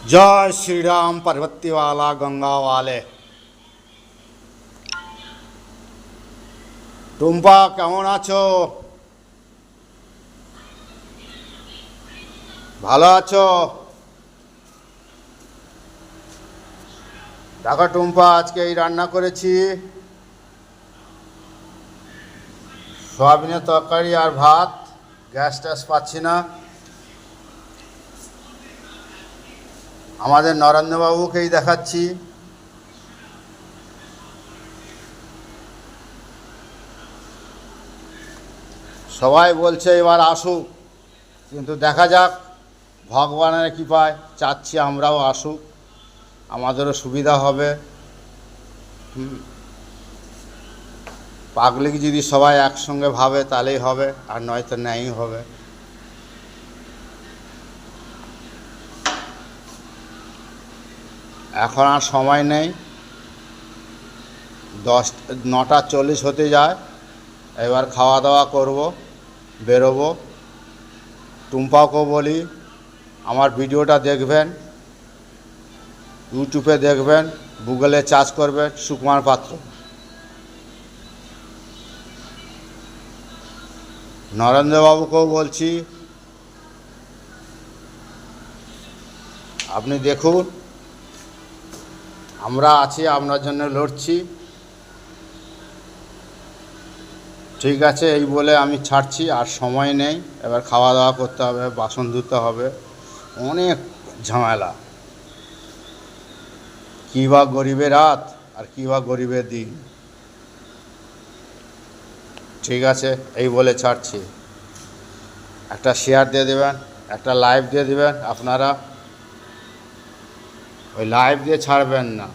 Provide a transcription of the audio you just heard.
जय श्री राम पार्वती वाला गंगा वाले। টুম্পা কেমন আছো? ভালো আছো? দেখো টুম্পা, আজকে এই রান্না করেছি সয়াবিনের তরকারি আর ভাত। গ্যাস ট্যাস পাচ্ছি না। আমাদের নরেন্দ্রবাবুকেই দেখাচ্ছি। সবাই বলছে এবার আসুক, কিন্তু দেখা যাক, ভগবানের কৃপায় চাচ্ছি আমরাও আসুক, আমাদেরও সুবিধা হবে। পাবলিক যদি সবাই একসঙ্গে ভাবে তাহলেই হবে, আর নয়তো ন্যায়ই হবে। এখন আর সময় নেই, 9:40 হতে যায়। এবার খাওয়া দাওয়া করব, বেরোবো। টুম্পাকেও বলি আমার ভিডিওটা দেখবেন, ইউটিউবে দেখবেন, গুগলে সার্চ করবেন সুকুমার পাত্র। নরেন্দ্রবাবুকেও বলছি আপনি দেখুন, আমরা আছি, আপনার জন্য লড়ছি। ঠিক আছে, এই বলে আমি ছাড়ছি, আর সময় নেই। এবার খাওয়া দাওয়া করতে হবে, বাসন ধুতে হবে, অনেক ঝামেলা। কী বা গরিবের রাত আর কী বা গরিবের দিন। ঠিক আছে, এই বলে ছাড়ছি। একটা শেয়ার দিয়ে দেবেন, একটা লাইভ দিয়ে দেবেন। আপনারা ওই লাইভ দিয়ে ছাড়বেন না।